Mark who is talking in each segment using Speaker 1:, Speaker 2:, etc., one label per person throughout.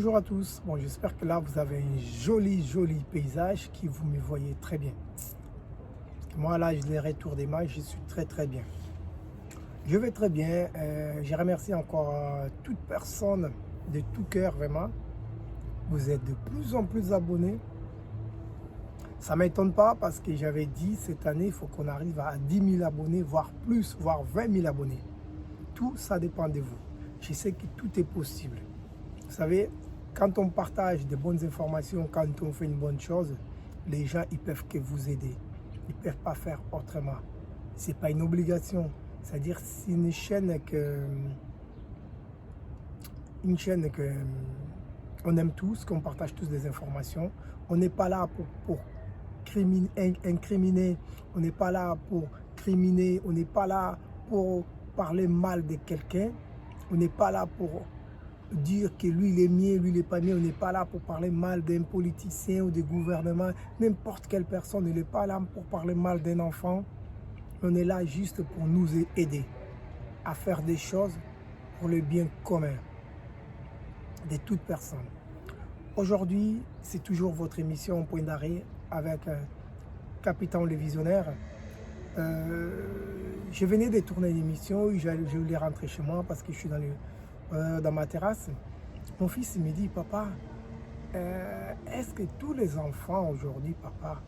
Speaker 1: Bonjour à tous. Bon, j'espère que là, vous avez un joli paysage qui vous me voyez très bien. Parce que moi, là, je les retours des mailles, je suis très bien. Je vais très bien. Je remercie encore toute personne de tout cœur, vraiment. Vous êtes de plus en plus abonnés. Ça ne m'étonne pas parce que j'avais dit cette année, il faut qu'on arrive à 10 000 abonnés, voire plus, voire 20 000 abonnés. Tout ça dépend de vous. Je sais que tout est possible. Vous savez, quand on partage de bonnes informations, quand on fait une bonne chose, les gens, ils peuvent que vous aider. Ils ne peuvent pas faire autrement. Ce n'est pas une obligation. C'est-à-dire, c'est une chaîne que on aime tous, qu'on partage tous des informations. On n'est pas là pour incriminer, on n'est pas là pour criminer, on n'est pas là pour parler mal de quelqu'un, on n'est pas là pour dire que lui il est mieux, lui il n'est pas mieux, on n'est pas là pour parler mal d'un politicien ou des gouvernements, n'importe quelle personne, on n'est pas là pour parler mal d'un enfant, on est là juste pour nous aider à faire des choses pour le bien commun de toute personne. Aujourd'hui, c'est toujours votre émission Point d'arrêt avec Capitaine le Visionnaire. Je venais de tourner une émission, je voulais rentrer chez moi parce que je suis dans ma terrasse. Mon fils me dit, papa, est-ce que tous les enfants aujourd'hui, papa,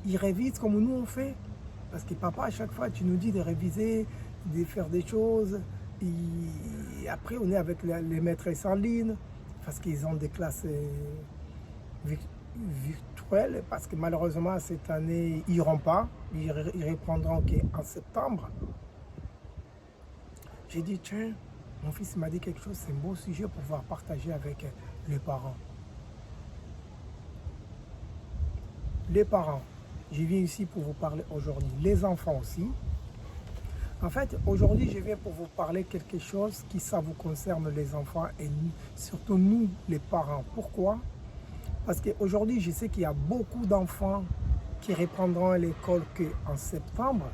Speaker 1: ils révisent comme nous on fait? Parce que papa, à chaque fois, tu nous dis de réviser, de faire des choses. Et après, on est avec les maîtresses en ligne, parce qu'ils ont des classes virtuelles, parce que malheureusement, cette année, ils n'iront pas. Ils reprendront qu'en septembre. J'ai dit, tiens, mon fils m'a dit quelque chose, c'est un beau sujet pour pouvoir partager avec les parents. Les parents, je viens ici pour vous parler aujourd'hui. Les enfants aussi. En fait, aujourd'hui, je viens pour vous parler quelque chose qui ça vous concerne les enfants et surtout nous, les parents. Pourquoi? Parce qu'aujourd'hui, je sais qu'il y a beaucoup d'enfants qui reprendront l'école qu'en septembre.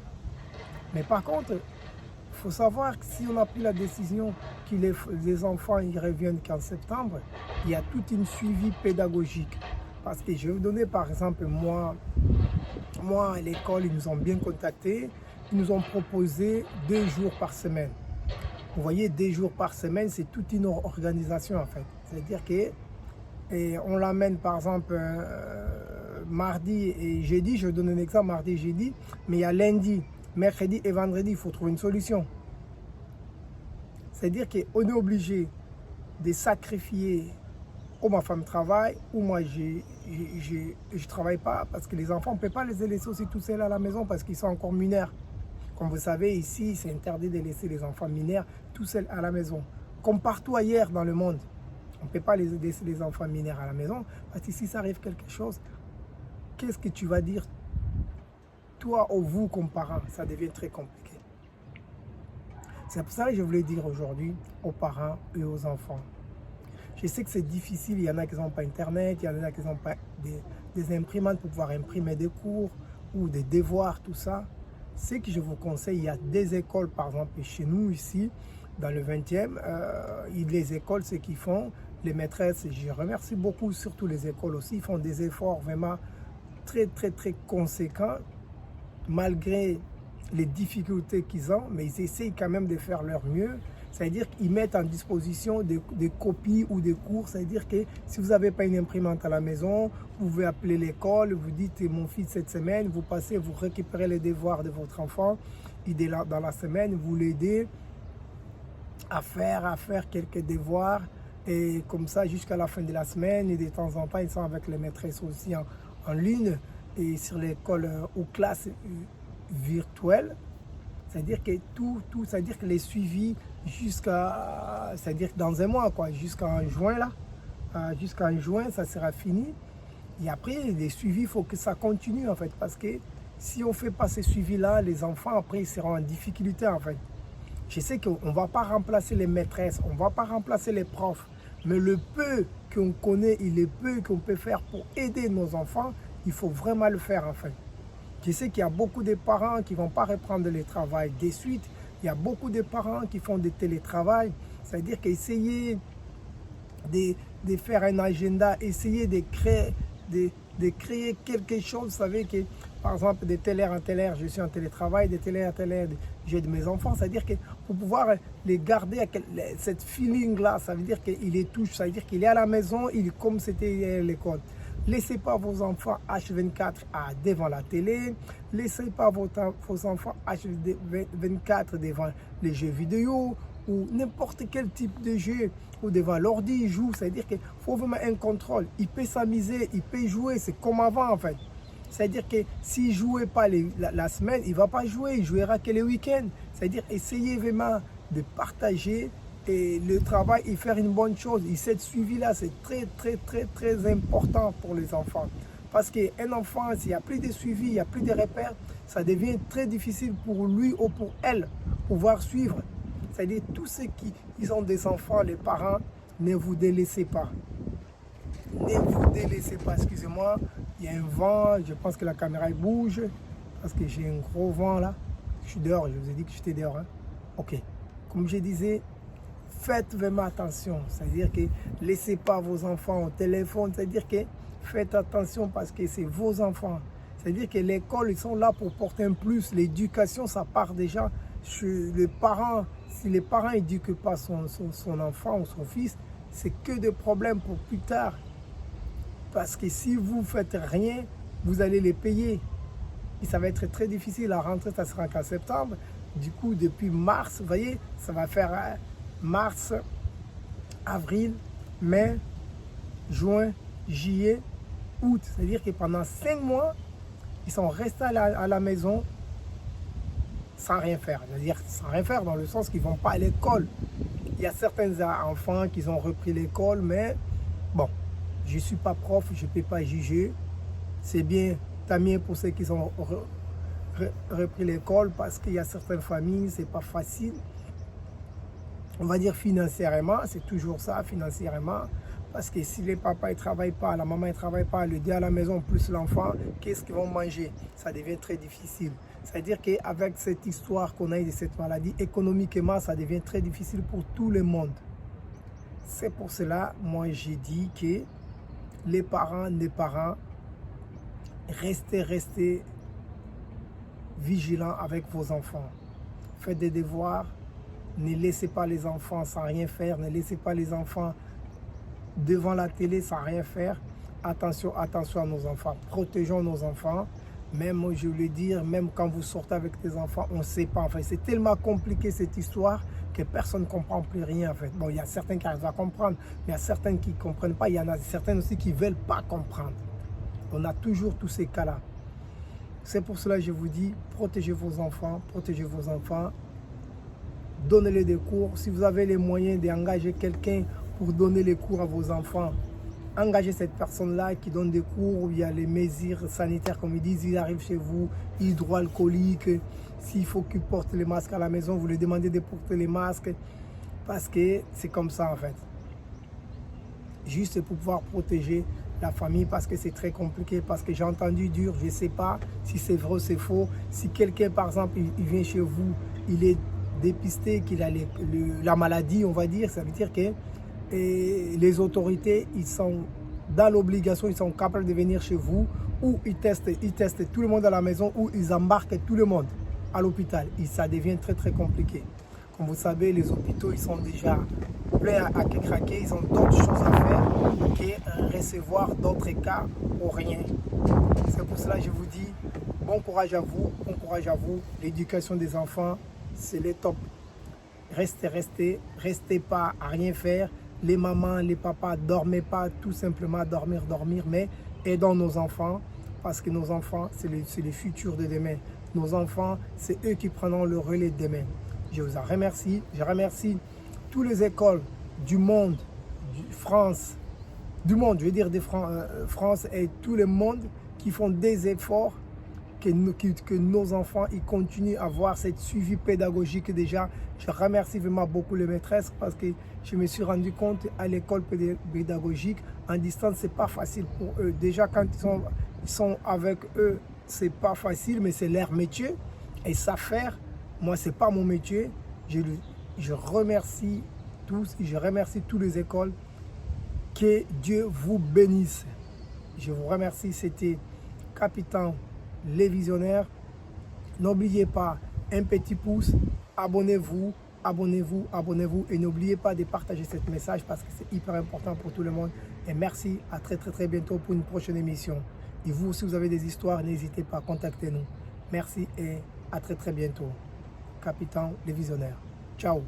Speaker 1: Mais par contre, il faut savoir que si on a pris la décision que les enfants ils reviennent qu'en septembre, il y a toute une suivi pédagogique. Parce que je vais vous donner par exemple, moi à l'école, ils nous ont bien contactés. Ils nous ont proposé 2 jours par semaine. Vous voyez, 2 jours par semaine, c'est toute une organisation en fait. C'est-à-dire qu'on l'amène par exemple mardi et jeudi, je donne un exemple, mardi et jeudi, mais il y a lundi, mercredi et vendredi, il faut trouver une solution. C'est-à-dire qu'on est obligé de sacrifier ou ma femme travaille, ou moi je ne travaille pas, parce que les enfants, on ne peut pas les laisser aussi tout seuls à la maison parce qu'ils sont encore mineurs. Comme vous savez, ici, c'est interdit de laisser les enfants mineurs tout seuls à la maison. Comme partout ailleurs dans le monde, on ne peut pas laisser les enfants mineurs à la maison, parce que si ça arrive quelque chose, qu'est-ce que tu vas dire, toi ou vous comme parents? Ça devient très compliqué. C'est pour ça que je voulais dire aujourd'hui aux parents et aux enfants. Je sais que c'est difficile, il y en a qui n'ont pas Internet, il y en a qui n'ont pas des imprimantes pour pouvoir imprimer des cours ou des devoirs, tout ça. Ce que je vous conseille, il y a des écoles, par exemple, chez nous, ici, dans le 20e, les écoles, ce qu'ils font, les maîtresses, je remercie beaucoup, surtout les écoles aussi, ils font des efforts vraiment très conséquents, malgré les difficultés qu'ils ont, mais ils essayent quand même de faire leur mieux. C'est-à-dire qu'ils mettent en disposition des copies ou des cours. C'est-à-dire que si vous n'avez pas une imprimante à la maison, vous pouvez appeler l'école, vous dites mon fils cette semaine, vous passez, vous récupérez les devoirs de votre enfant, et dans la semaine, vous l'aidez à faire quelques devoirs. Et comme ça, jusqu'à la fin de la semaine, et de temps en temps, ils sont avec les maîtresses aussi en ligne et sur l'école ou classes virtuelles. C'est-à-dire que c'est-à-dire que les suivis c'est-à-dire dans un mois, quoi, jusqu'en juin, là, jusqu'en juin, ça sera fini. Et après, les suivis, il faut que ça continue, en fait, parce que si on ne fait pas ces suivis-là, les enfants, après, ils seront en difficulté, en fait. Je sais qu'on ne va pas remplacer les maîtresses, on ne va pas remplacer les profs, mais le peu qu'on connaît et le peu qu'on peut faire pour aider nos enfants, il faut vraiment le faire, en fait. Je sais qu'il y a beaucoup de parents qui ne vont pas reprendre le travail de suite. Il y a beaucoup de parents qui font des télétravail. C'est-à-dire qu'essayer de faire un agenda, essayer de créer quelque chose. Vous savez que, par exemple, de telle heure à telle heure, je suis en télétravail, de telle heure à telle heure, j'ai de mes enfants. C'est-à-dire que pour pouvoir les garder, cette feeling-là, ça veut dire qu'il les touche, ça veut dire qu'il est à la maison, comme c'était l'école. Laissez pas vos enfants H24 devant la télé. Laissez pas vos enfants H24 devant les jeux vidéo ou n'importe quel type de jeu ou devant l'ordi. Il joue, c'est-à-dire qu'il faut vraiment un contrôle. Il peut s'amuser, il peut jouer, c'est comme avant en fait. C'est-à-dire que s'il ne jouait pas la semaine, il ne va pas jouer, il jouera que les week-ends. C'est-à-dire essayez vraiment de partager et le travail et faire une bonne chose. Et cette suivi-là, c'est très important pour les enfants. Parce qu'un enfant, s'il n'y a plus de suivi, il n'y a plus de repères, ça devient très difficile pour lui ou pour elle pouvoir suivre. C'est-à-dire tous ceux qui ont des enfants, les parents, ne vous délaissez pas. Ne vous délaissez pas, excusez-moi, il y a un vent, je pense que la caméra bouge, parce que j'ai un gros vent là. Je suis dehors, je vous ai dit que j'étais dehors. Hein? Ok, comme je disais, faites vraiment attention, c'est-à-dire que laissez pas vos enfants au téléphone, c'est-à-dire que faites attention parce que c'est vos enfants. C'est-à-dire que l'école, ils sont là pour porter un plus, l'éducation, ça part déjà chez les parents. Si les parents n'éduquent pas son enfant ou son fils, c'est que des problèmes pour plus tard. Parce que si vous ne faites rien, vous allez les payer. Et ça va être très difficile. La rentrée, ça sera qu'en septembre. Du coup, depuis mars, vous voyez, ça va faire mars, avril, mai, juin, juillet, août. C'est-à-dire que pendant 5 mois, ils sont restés à la maison sans rien faire. C'est-à-dire sans rien faire dans le sens qu'ils ne vont pas à l'école. Il y a certains enfants qui ont repris l'école, mais bon, je ne suis pas prof, je ne peux pas juger. C'est bien, tant mieux pour ceux qui ont repris l'école parce qu'il y a certaines familles, ce n'est pas facile. On va dire financièrement, c'est toujours ça, financièrement. Parce que si les papas ne travaillent pas, la maman ne travaille pas, le dit à la maison, plus l'enfant, qu'est-ce qu'ils vont manger? Ça devient très difficile. C'est-à-dire qu'avec cette histoire qu'on a eu de cette maladie, économiquement, ça devient très difficile pour tout le monde. C'est pour cela, moi, j'ai dit que les parents, restez vigilants avec vos enfants. Faites des devoirs, ne laissez pas les enfants sans rien faire, ne laissez pas les enfants devant la télé sans rien faire. Attention à nos enfants, protégeons nos enfants. Même, je veux le dire, même quand vous sortez avec tes enfants, on ne sait pas. Enfin, c'est tellement compliqué cette histoire que personne ne comprend plus rien en fait. Bon, il y a certains qui arrivent à comprendre, mais il y a certains qui ne comprennent pas. Il y en a certains aussi qui ne veulent pas comprendre. On a toujours tous ces cas-là. C'est pour cela que je vous dis, protégez vos enfants, donnez-les des cours. Si vous avez les moyens d'engager quelqu'un pour donner les cours à vos enfants, engagez cette personne-là qui donne des cours où il y a les mesures sanitaires, comme ils disent, ils arrivent chez vous, hydroalcoolique. S'il faut qu'ils portent les masques à la maison, vous leur demandez de porter les masques, parce que c'est comme ça en fait. Juste pour pouvoir protéger la famille, parce que c'est très compliqué, parce que j'ai entendu dire, je ne sais pas si c'est vrai ou c'est faux, si quelqu'un par exemple, il vient chez vous, il est dépisté qu'il a la maladie, on va dire, ça veut dire que les autorités, ils sont dans l'obligation, ils sont capables de venir chez vous, ou ils testent tout le monde à la maison, ou ils embarquent tout le monde à l'hôpital. Et ça devient très compliqué. Comme vous savez, les hôpitaux, ils sont déjà pleins à craquer, ils ont d'autres choses à faire que recevoir d'autres cas pour rien. C'est pour cela que je vous dis, bon courage à vous, l'éducation des enfants, c'est le top. Restez pas à rien faire. Les mamans, les papas, dormez pas, tout simplement dormir, mais aidons nos enfants, parce que nos enfants, c'est le futur de demain. Nos enfants, c'est eux qui prendront le relais de demain. Je vous en remercie. Je remercie toutes les écoles du monde, France et tout le monde qui font des efforts, que nos enfants ils continuent à avoir cette suivi pédagogique déjà. Je remercie vraiment beaucoup les maîtresses parce que je me suis rendu compte à l'école pédagogique, en distance, c'est pas facile pour eux. Déjà, quand ils sont avec eux, c'est pas facile, mais c'est leur métier. Et ça faire, moi, c'est pas mon métier. Je remercie tous, je remercie toutes les écoles Que Dieu vous bénisse. Je vous remercie. C'était Capitaine Les Visionnaires. N'oubliez pas, un petit pouce, abonnez-vous, abonnez-vous, abonnez-vous. Et n'oubliez pas de partager ce message parce que c'est hyper important pour tout le monde. Et merci, à très bientôt pour une prochaine émission. Et vous, si vous avez des histoires, n'hésitez pas à contacter nous. Merci et à très bientôt. Capitaine Les Visionnaires. Ciao.